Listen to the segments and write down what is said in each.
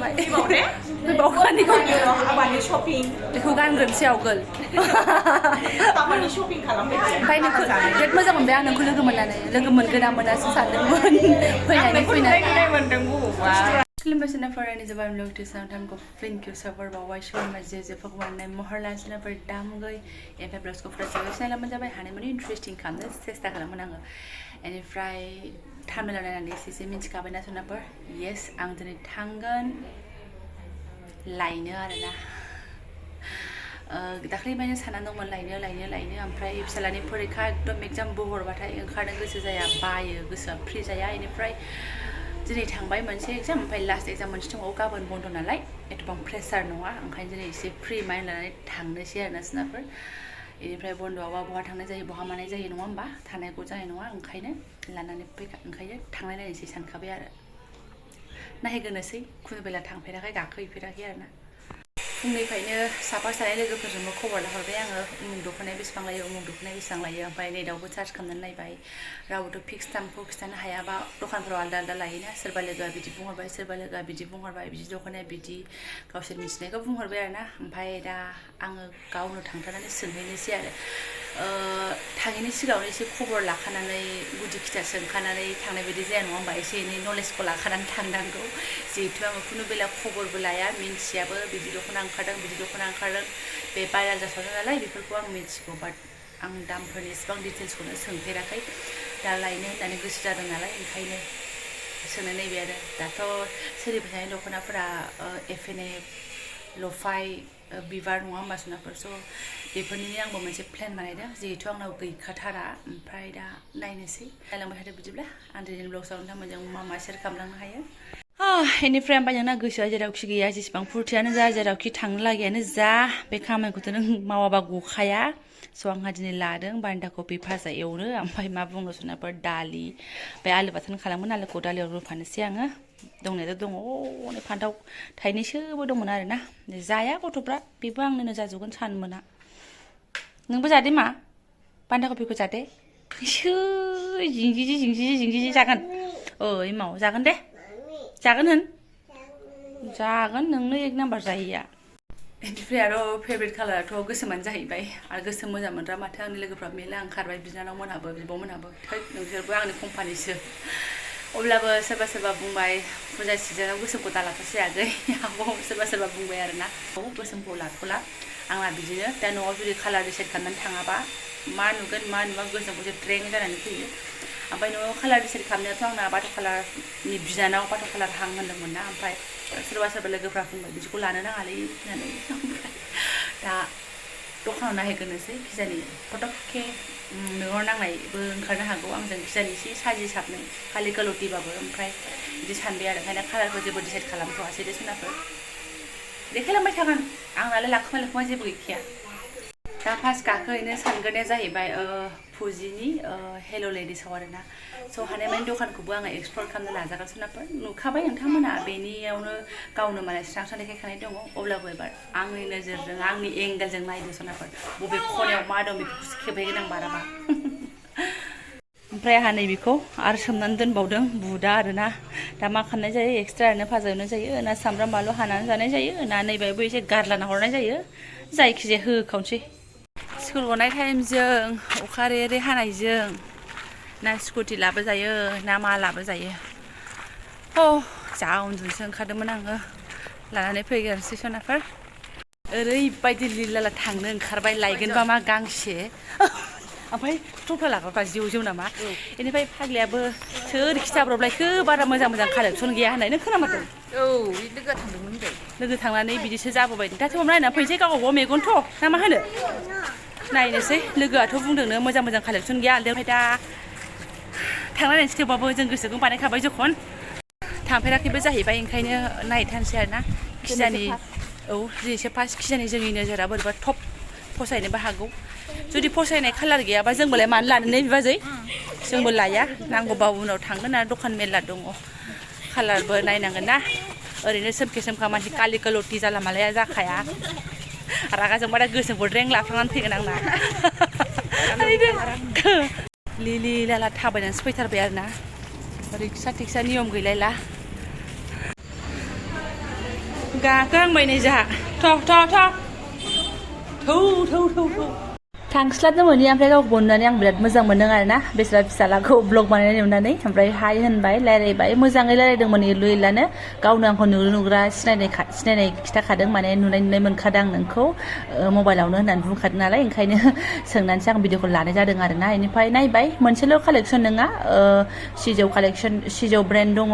जाबाय फैबावखानिखौ आबादनि शपिं बेखौ गानग्रोनोसै आवगोल आबादनि शपिं खालामबाय ओमफ्राय नोंखौ बिराद मोजां मोनबाय आं नोंखौ लोगो मोननानै लोगो मोनगोन ना मोनासो सानदोंमोन फैनानै मोनदों बबावबा खुलुमबाय सोनाफोर आंनि Jobanivlog टाइमखौ फिनखौ सापर बावबाय शर्मा जे भगवान महरला सोनाफोर दामगै एमफ्राय ब्लाउसखौ फरायसाबाय सिनायलामोन जाबाय हानायमानि इन्टारेस्टिं खालामनो सेस्था खालामोन आङो बेनिफ्राय थामेला नायनानै एसे मिन्थिखाबायना सोनाफोर येस आं दिनै थांगोन लायनो आरोना दाख्लैनिफ्रायनो साननानै दंमोन लायनो ओमफ्राय फिसालानि फरिखा एकदम एग्जाम बहरबाथाय ओंखारनो गोसो जाया बायो गोसोआ फ्रि जाया बेनिफ्राय दिनै थांबाय मोनसे एग्जाम ओमफ्राय लास्ट एग्जाम मोनसे दंबावो गाबोन बन्द नालाय एथबां प्रेसार नङा ओंखायनो दिनै एसे फ्रि माइन्ड लानानै थांनोसै आरोना सोनाफोर बेनिफ्राय बन्द'आवबा बहा थांनाय जायो बहा मानाय जायो नङा होमबा थानायखौ जानाय नङा ओंखायनो लानानै ओंखायनो थांनाय नायनोसै सानखाबाय आरो नायहैग्रोनोसै खुनु बेला थांफेराखै गाखोहैफेराखै आरोना फुंनिफ्रायनो साफा सानै लोगोफोरजोंबो खबर लाहरबाय आङो उमुक दख'नाया बेसेबां लायो ओमफ्राय नेटआवबो सार्च खालामनानै नायबाय रावबोथ' फिक्स दामखौ खिन्थानो हायाबा दखानफोराव आलदा लायोना सोरबा लोगोआ बिदि बुंहरबाय सोरबा लोगोआ बिदि बुंहरबाय बिदि दख'नाया बिदि गावसोर मिथिनायखौ बुंहरबाय आरोना ओमफ्राय दा आङो गावनो थांथारनानै सोंहैनोसै आरो थाङैनि सिगाङावनो एसे खबर लाखानानै गुदि खिथा सोंखानानै थांनाय बायदि जाया नङा होमबा एसे एनै नलेजखौ लाखानानै थांनांगौ जिहेतु आङो खुनु बेला खबरबो लाया मिन्थियाबो बिदि दख'ना ओंखारदों बे भाइराल जाथारदों नालाय बेफोरखौ आं मिथिगौ बाट आं दामफोरनि इसेबां डिटेल्सखौनो सोंफेराखै दा लायनो होननानै गोसो जादों नालाय ओंखायनो सोंनो नायबाय आरो दाथ' सोलिबाय थानाय दख'नाफोरा एफएनए लफाय बिबार नङा होमबा सोनाफोर स' बेफोरनिनो आंबो मोनसे प्लेन बानायदों जिहेतु आंनाव गैखाथारा ओमफ्राय दा नायनोसै नायलांबाय थादो बिदिब्ला आं दिनै ब्लगसाव नोंथांमोनजों मा सेयार खालामलांनो हायो बेनिफ्राय ओमफ्राय नोंना गोसोआ जेरावखि गैया जेसेबां फुरथियानो जा जेरावखि थांनो लागियानो जा बे खामानिखौथ' नों मावाबा गखाया स' आंहा दिनै लादों बान्दा कफि भाजा एवनो ओमफ्राय मा बुङो सोनाफोर दालि बे आलु बाथोन खालामोन आलुखौ दालियाव रुफानोसै आङो दंनायाथ' दङ हनै फान्थाव थाइनैसोबो दंमोन आरोना जाया गथ'फ्रा बेबो आंनोनो जाजोबगोन सान मोना नोंबो जादे मा बान्दा कफिखौ जादे जिंजिजि जागोन ओइ माव जागोन दे जागोन होन जागोन नोंनो एक नाम्बार जाहैया बेनिफ्राय आरो फेभरेट कालाराथ' गोसोमानो जाहैबाय आरो गोसोम मोजां मोनग्रा माथो आंनि लोगोफ्रा मेला ओंखारबाय बिनानावमोनहाबो बिब'मोनहाबो थै नोंसोरबो आंनि कम्पानिसो अब्लाबो सोरबा बुंबाय फुजा सिजोनाव गोसोमखौ दालाथ'सै आगै सोरबा बुंबाय आरोना गोसोमखौ लाथ'ला आंना बिदिनो दा न'आव जुदि कालार डिसाइड खालामनानै थाङाबा मा नुगोन मा नुवा गोसोमखौसो ट्रें जानानै फैयो ओमफ्राय न'आव कालार डिसाइड खालामनायाथ' आंना बाथ' कालारनि बिनानाव बाथ' कालार हां होनदोंमोन ना ओमफ्राय सोरबा लोगोफ्रा बुंबाय बिदिखौ लानो नाङालै होननानै ओमफ्राय दा दखानाव नायहैग्रोनोसै खिजानि फटकखे मेगनाव नांनायबो ओंखारनो हागौ आंजों खिजानि एसे साजि साबनो खालि गल'टिबाबो ओमफ्राय बिदि सानबाय आरो ओंखायनो कालारखौ जेबो डिसाइड खालामथ'वासै दे सोनाफोर देखायलांबाय थागोन आंनालाय लाखोमा जेबो गैखाया दा फार्स्ट गाखोहैनो सानग्रोनाया जाहैबाय फुजिनि हेल' लेडिसाव आरोना स' हानायमानि दखानखौबो आङो एक्सप्लर खालामनो नाजागोन सोनाफोर नुखाबाय नोंथांमोना बेनियावनो गावनो माने स्रां देखायखानाय दङ अब्लाबो एबार आंनि नोजोरजों आंनि एंगेलजों नायदो सोनाफोर बबे खनायाव मा दं बेखौसो खेबहैगोन आं बाराबा ओमफ्राय आंहा नैबेखौ आरो सोमनानै दोनबावदों बुदा आरोना दा मा खालामनाय जायो एक्सट्रा ओरैनो भाजा एवनाय जायो ना सामब्राम बानलु हानानै जानाय जायो ना नैबेबो एसे गारलाना हरनाय जायो जायखिजाया होखावनोसै स्कुल गनाय टाइमजों अखा रे हानायजों ना स्कुटि लाबोजायो ना मा लाबोजायो जा उन्दुनोसो ओंखारदोंमोन आङो लानानै फैग्रोनोसै सोनाफोर ओरैबायदि लिलाला थांनो ओंखारबाय लायगोनबा मा गांसे ओमफ्राय टफा लाग्राफ्रा जिउ नामा बेनिफ्राय फाग्लायाबो सोर खिथाब्रबलायखो बारा मोजां कालेक्सन गैया होननाय नों खोनामारदों लोगोआ थांदोंमोन होनबाय लोगो थांनानै बिदिसो जाबोबाय दा थेवबो नायनानै फैनोसै गावबागाव मेगनथ' ना मा होनो नायनोसै लोगोआथ' बुंदोंनो मोजां कालेक्सन गैया आलदा ओमफ्राय दा थांनाय नायनोसै थेवबाबो जों गोसोखौ बानायखाबाय जखन थांफेराखैबो जाहैबाय ओंखायनो नायथारनोसै आरोना खिजानि दिनैसो फार्स्ट खिजानि जोंनि नोजोरा बोरैबा टप फसायनोबो हागौ जुदि फसायनाय कालार गैयाबा जोंबोलाय मानो लानो ने बिबाजै जोंबो लाया नांगौबा उनाव थांगोन आरो दखान मेरला दङ कालारबो नायनांगोन ना ओरैनो सोमखा मानसि कालि कल'टि जाला मालाया जाखाया रागा जोंबा दा गोसोमखौ ड्रें लाफ्लांनानै फैगोन आंना लिलि लाला थाबायनानैसो फैथारबाय आरोना रिक्सा टिक्सा नियम गैलायला गाखोहांबाय नै जोंहा थौ थांस्लाबनो मोनि ओमफ्राय गावखौ नुनानै आं बिराद मोजां मोनदों आरोना बेसेरा फिसालाखौ ब्लग बानायनाय नुनानै ओमफ्राय हाय होनबाय रायलायबाय मोजाङै रायलायदोंमोन एरलु एरलानो गावनो आंखौ नुग्रा सिनायनाय खिथाखादों माने नुनाय मोनखादों आं नोंखौ मबाइलावनो होननानै बुंखादों नालाय ओंखायनो सोंनानैसो आं भिडिअखौ लानाय जादों आरोना बेनिफ्राय नायबाय मोनसेल' कालेक्सन नङा सिजौ ब्रेन्ड दङ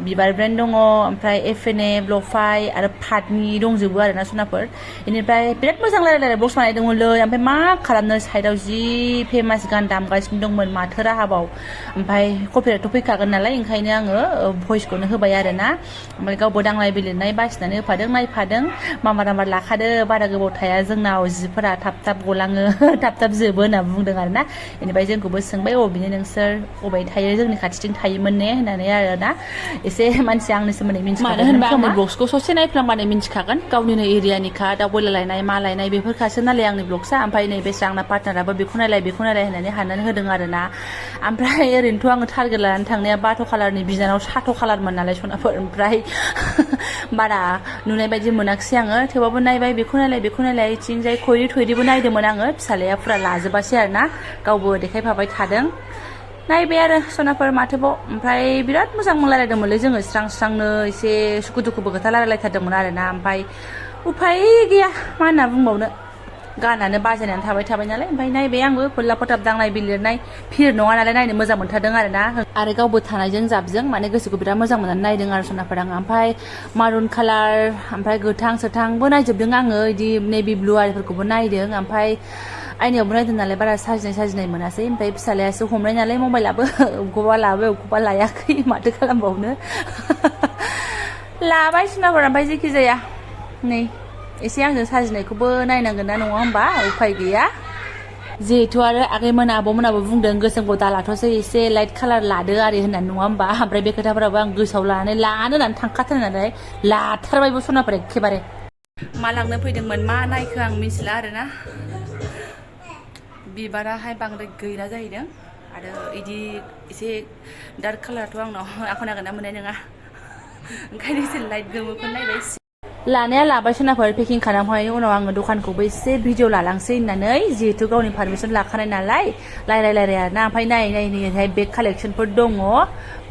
बिबार ब्रेन्ड दङ ओमफ्राय एफएनए ब्लफाइ आरो पाटनि दंजोबो आरोना सनाफोर बेनिफ्राय बिराद मोजां रायलायलायनाय ब्लग्स बानायदोंमोनलै ओमफ्राय मा खालामनो साइडआव जि फेमास गान दामगासिनो दंमोन माथो राहाबाव ओमफ्राय कपिराइटथ' फैखागोन नालाय ओंखायनो आङो भइसखौनो होबाय आरोना ओमफ्राय गावबो दांनाय बिलिरनाय बासिनानै होफादों नायफादों मामार लाखादो बारा गोबाव थाया जोंनाव जिफोरा थाब गलाङो थाब जोबो होनना बुंदों आरोना बेनिफ्राय जोंखौबो सोंबाय अबेनि नोंसोर अबे थायो जोंनि खाथिथिं थायोमोन ने होननानै आरोना एसे मानसिया आंनि सोमोन्दै मिन्थिखागोन मानो होनबा आंनि ब्लग्सखौ ससे नायफ्लांबानो मिन्थिखागोन गावनिनो एरियानिखा दाउ बयलार लायनाय मा लायनाय बेफोरखासो नालाय आंनि ब्लग्सआ ओमफ्राय नैबे आंना पार्टनाराबो बेखौ नायलाय होननानै हाननानै होदों आरोना ओमफ्राय ओरैनोथ' आङो टारगेट लानानै थांनाया बाथ' कालारनि बिनानाव साथ' कालारमोन नालाय सनाफोर ओमफ्राय बारा नुनाय बायदि मोनाखिसै आङो थेवबाबो नायबाय बेखौ नायलाय इथिंजाय खयरि नायदोंमोन आङो फिसालाया फुरा लाजोबासै आरोना गावबो देखायफाबाय थादों नायबाय आरो सनाफोर माथोबाव ओमफ्राय बिराद मोजां रायलायदोंमोनलै जोङो स्रांनो एसे सुखु दुखुबो खोथा रायलायथारदोंमोन आरोना ओमफ्राय उफाय गैया मा होनना बुंबावनो गानानो बाजायनानै थाबाय नालाय ओमफ्राय नायबाय आंबो फोल्ला फोथाब दांनाय बिलिरनाय फिर नङा नालाय नायनो मोजां मोनथारदों आरोना आरो गावबो थानायजों जाबजों माने गोसोखौ बिराद मोजां मोननानै नायदों आरो सनाफोर आङो ओमफ्राय मारुन कालार ओमफ्राय गोथां सोथांबो नायजोबदों आङो बिदि नेभि ब्लु आरिफोरखौबो नायदों ओमफ्राय आइनायावबो नायदों नालाय बारा साजिनाय मोनासै ओमफ्राय फिसालायासो हमनाय नालाय मबाइलाबो अबेखौबा लाबाय अबेखौबा लायाखै माथो खालामबावनो लाबाय सनाफोर ओमफ्राय जेखि जाया नै एसे आंजों साजिनायखौबो नायनांगोन ना नङा होमबा उफाय गैया जिहेथु आरो आगैमोना आब'मोनाबो बुंदों गोसोमखौ दालाथ'सै एसे लाइट कालार लादो आरि होननानै नङा होमबा ओमफ्राय बे खोथाफोराबो आं गोसोआव लानो होननानै थांखाथारनानै लाथारबायबो सनाफोर एखेबारे मा लांनो फैदोंमोन मा नायखो आं मिथिला आरोना बिबाराहाय बांद्राय गैला जाहैदों आरो इदि एसे डार्क कालाराथ' आंनाव आखन नागिरना मोननाय नङा ओंखायनो एसे लाइट गोमोखौ नायबाय लानाया लाबाय सनाफोर पेकिं खालामखांनायनि उनाव आङो दखानखौबो एसे भिडिअ लालांसै होननानै जिहेथु गावनि पारमिसन लाखानाय नालाय रायलाय आरोना ओमफ्राय नायै बेग कालेक्सनफोर दङ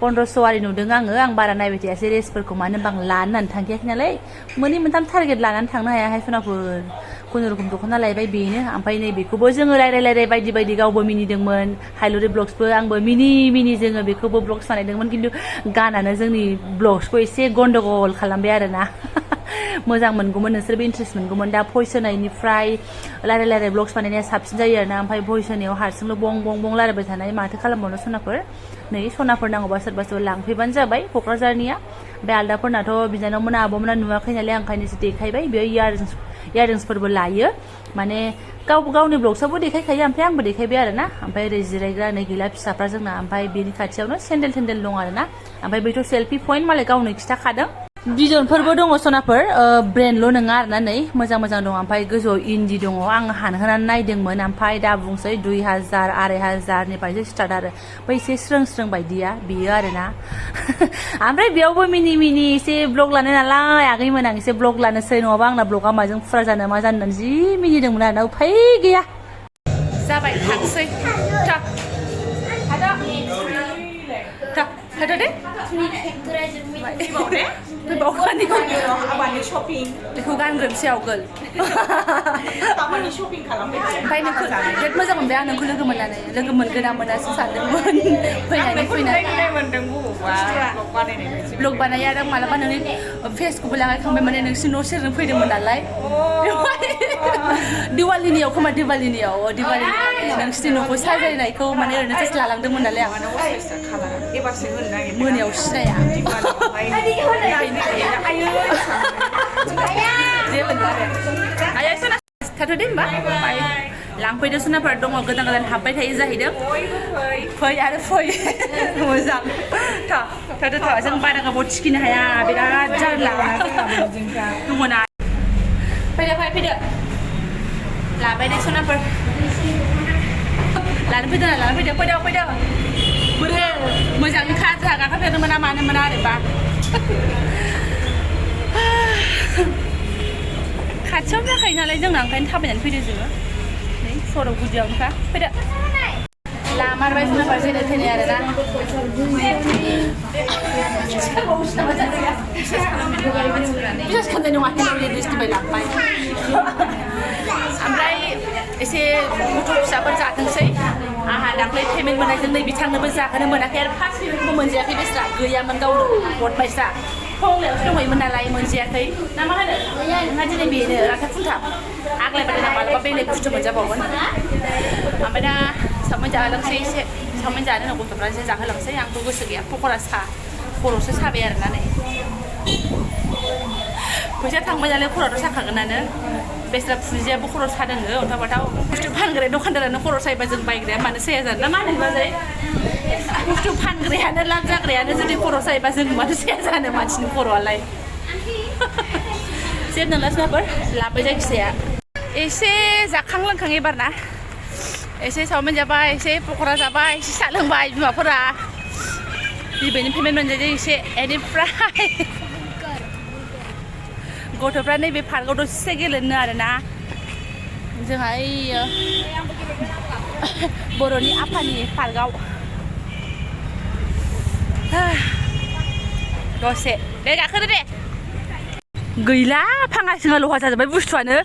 1500 आरि नुदों आं बारा नायबाय थायासै रेसफोरखौ मानो होनबा आं लानो होननानै थांखायाखै नालाय मोननै मोनथाम टारगेट लानानै थांनो हायाहाय सनाफोर खुनुरुखुम दख'ना लायबाय बेनो ओमफ्राय नैबेखौबो जोङो रायलाय बायदि गावबो मिनिदोंमोन हाइलुरि ब्लग्सबो आंबो मिनि जोङो बेखौबो ब्लग्स बानायदोंमोन खिन्थु गानानो जोंनि ब्लग्सखौ एसे गन्डगल खालामबाय आरोना मोजां मोनगौमोन नोंसोरबो इन्ट्रेस्ट मोनगौमोन दा भइस होनायनिफ्राय रायलाय ब्लग्स बानायनाया साबसिन जायो आरोना ओमफ्राय भइस होनायाव हारसिंल' बं रायलायबाय थानाय माथो खालामबावनो सनाफोर नै सनाफोर नांगौबा सोरबा लांफैबानो जाबाय क'क्राझारनिया बे आलदाफोरनाथ' बिनानावमोना आब'मोना नुवाखै नालाय ओंखायनोसो देखायबाय बेयो इयारिंसफोरबो लायो माने गावनि ब्लग्सआवबो देखायखायो ओमफ्राय आंबो देखायबाय आरोना ओमफ्राय ओरै जिरायग्रा नै गैला फिसाफ्रा जोंना ओमफ्राय बेनि खाथियावनो सेन्देल दं आरोना ओमफ्राय बेथ' सेल्फि पइन्ट मालाय गावनो खिथाखादों बिदनफोरबो दङ सनाफोर ब्रेन्डल' नङा आरोना नै मोजां दं ओमफ्राय गोजौआव इन्दि दङ आं हानहोनानै नायदोंमोन ओमफ्राय दा बुंसै 2000 2500निफ्रायसो स्टार्ट आरो बै एसे स्रों बायदिया बेयो आरोना ओमफ्राय बेयावबो मिनि एसे ब्लग लानाय नालाय आगैमोन आं एसे ब्लग लानोसै नङाबा आंना ब्लगा माजों फुरा जानो मा जानो होननानै जि मिनिदोंमोन आरोना उफाय गैया जाबाय थांसै थादो दे आबादनि शपिं बेखौ गानग्रोनोसै आवगोल आबादनि शपिं खालामबाय ओमफ्य नोंखौ बिराद मोजां मोनबाय आं नोंखौ लोगो मोननानै लोगो मोनगोन ना मोनासो सानदोंमोन फैनानै मोनदों ब्लग बानायो आरो मालाबा नोंनि फेसखौबो लागायखांबाय माने नोंसिनि न' सेरजों फैदोंमोन नालाय दिवालिनियाव खोमा दिवालिनियाव नोंसिनि न'खौ साजायनायखौ माने ओरैनो जास्ट लालांदोंमोन नालाय आं एबारसो होनो नागिरदों मोनायाव सिनाया थाथ' दे होमबा लांफैदो सनाफोर दङ गोदान हाबबाय थायो जाहैदों फै मोजां थाथ' जों बारा गोबाव थिखिनो हाया बिराद जारला दङना फैदो लाबाय दे सनाफोर लानो फैदो बोरो मोजाङै जोंहा गाखोफेरनो मोना मानो मोना ओरैबा खाथियाव जाखायो नालाय जोंना ओंखायनो थाबायनानै फैदों जोङो नै सरक गुदियावनोखा फैदो लामारबाय जोंना जेने थेने आरोना बिसास खालामनाय नङा दिस्टिबाय लांबाय ओमफ्राय एसे गथ' फिसाफोर जाथोंसै आंहा दाख्लै पेमेन्ट मोननायजों नै बिथांनोबो जाहोनो मोनाखै आरो फार्स्ट पेमेन्टखौ मोनजायाखै बेस्रा गैयामोन गावनो हरबायसा फंलायावसो दंहैयोमोन नालाय मोनजायाखै ना मा होनो नोंहा दिनै बेनो राथा फुलथा आग्लायबाय ना मालाबा बेलेग बुस्थु मोनजाबावगोन ओमफ्राय दा सावमिन जाहोलांसै एसे सावमिन जानो होनो गथ'फ्रा एसे जाहोलांसै आंथ' गोसो गैया पक'रा खर'सो साबाय आरोना नै फैसा थांबाय नालाय खर'थ' साखागोनानो बेस्रा फुजियाबो खर' सादोंनो अन्थाव बाथाव बुस्थु फानग्रा दखानदारानो खर' सायोबा जों बायग्राया मानो साया जानो ना मा होनो बाजै बुस्थु फानग्रायानो लाब जाग्रायानो जुदि खर' सायोबा जों मानो साया जानो मानसिनि खर'आलाय जेबो नंला सोरबाफोर लाबाय जायखिजाया एसे जाखां लोंखां एबार ना एसे सावमिन जाबाय एसे पक'रा जाबाय एसे साहा लोंबाय बिमाफोरा बिबैनि पेमेन्ट मोनजायो एसे बेनिफ्राय गथ'फ्रा नैबे पार्कआव दसे गेलेनो आरोना जोंहा ओइयो बर'नि आफानि पार्कआव दसे दे गाखोदो दे गैला फाङा सिङा लहा जाजोब्बाय बुस्थुआनो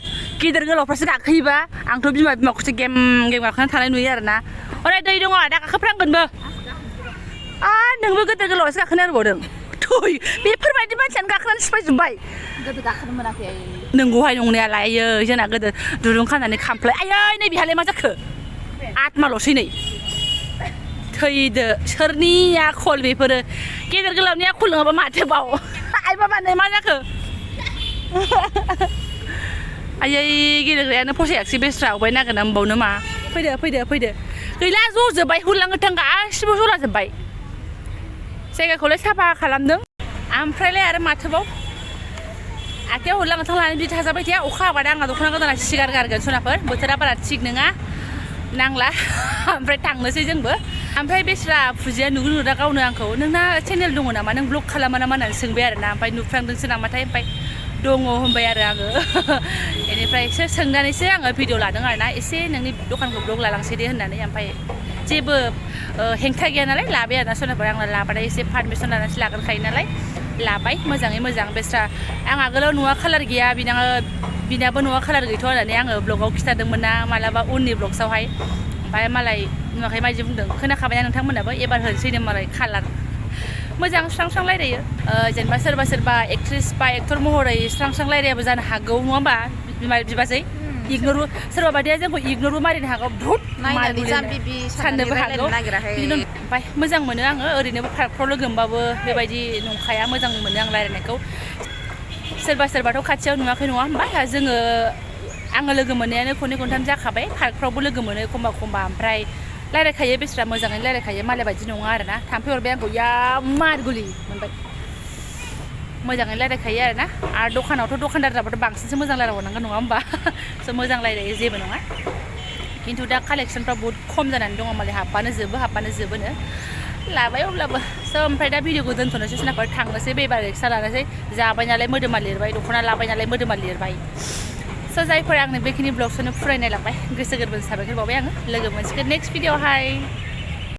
गेदेर गोलावफ्रासो गाखोयोबा आंथ' बिमाखौसो गेम गाखोना थानाय नुयो आरोना अरे दै दङ दा गाखोफ्रांगोनबो नोंबो गेदेर गोलावसो गाखोनो आरोबावदों थै बेफोरबायदि मानसियानो गाखोनानै सिफायजोब्बाय गोदो गाखोनो मोनाखै नोंगौहाय नंनायालाय आयै जोंना गोदो दुरुं खानानै खामफ्लाय आयै नै बिहालाय मा जाखो आत्माल'सै नै थैदो सोरनिया खल बेफोरो गेदेर गोलावनिया खल नङाबा माथो बाव आइ बाबा नै मा जाखो आयै गेलेग्रायानो फसायाखिसै बेस्रा अबाय नागिरना मोनबावनो मा फैदो गैला ज'जोब्बाय हुरलाङो थां गासिबो ज'लाजोब्बाय जायगाखौलाय साफा खालामदों ओमफ्रायलाय आरो माथोबाव आखायाव हुरलाङो थां लानानै बिदि थाजाबाय थाया अखा हाबादा आंहा दख'ना गोदाना सिगार गारगोन सनाफोर बोथोरा बारा थिग नङा नांला ओमफ्राय थांनोसै जोंबो ओमफ्राय बेस्रा फुजिया नुदा गावनो आंखौ नोंना चेनेल दङ नामा नों ब्लग खालामा नामा होननानै सोंबाय आरोना ओमफ्राय नुफ्रांदोंसो नामाथाय ओमफ्राय दङ होनबाय आरो आङो बेनिफ्रायसो सोंनानैसो आङो भिडिअ लादों आरोना एसे नोंनि दखानखौ ब्लग लालांसै दे होननानै ओमफ्राय जेबो हेंथा गैया नालाय लाबाय आरोना सनाफोर आंना लाबाथाय एसे पारमिसन लानानैसो लाग्रोखायो नालाय लाबाय मोजाङै मोजां बेस्रा आं आगोलाव न'आ कालार गैया बिनाबो न'आ कालार गैथ'आ होननानै आङो ब्लगाव खिथादोंमोन ना मालाबा उननि ब्लग्सआवहाय ओमफ्राय मालाय नुवाखै मायदि बुंदों खोनाखाबायना नोंथांमोनाबो एबार होनोसैनो मालाय कालार मोजां स्रां रायलायो जेनेबा सोरबा एक्ट्रेस बा एक्टर महरै स्रां रायलायाबो जानो हागौ नङा होमबा बिबाजै इगनर सोरबा बायदिया जोंखौ इगनरबो मारिनो हागौ बहुत साननोबो हागौ ओमफ्राय मोजां मोनो आङो ओरैनोबो पार्कफ्राव लोगो मोनबाबो बेबायदि नंखाया मोजां मोनो आं रायलायनायखौ सोरबाथ' खाथियाव नुवाखै नङा होमबा आङो लोगो मोननायानो खननै खनथाम जाखाबाय पार्कफ्रावबो लोगो मोनो एखमबा ओमफ्राय रायलायखायो बेस्रा मोजाङैनो रायलायखायो मालाय बायदि नङा आरोना थाम्फै हरबाय आंखौ मार गुलि मोनबाय मोजाङैनो रायलायखायो आरोना आरो दखानावथ' दखानदार जाबाथ' बांसिनसो मोजां रायलायबावनांगोन नङा होमबा स' मोजां रायलायो जेबो नङा खिन्थु दा कालेक्सनफ्रा बहुद खम जानानै दङ मालाय हाबबानो जोबोनो लाबाय अब्लाबो स' ओमफ्राय दा भिडिअखौ दोनथ'नोसै सोनाफोर थांनोसै बेबार रिक्सा लानोसै जाबाय नालाय मोदोमा लिरबाय दख'ना लाबाय नालाय मोदोमा लिरबाय स' जायफोर आंनो बेखिनि ब्लगसनो फरायनाय लांबाय गोसो गोरबोजों साबायखर बावबाय आङो लोगो मोनसिगोन नेक्स्ट भिडिअ'आवहाय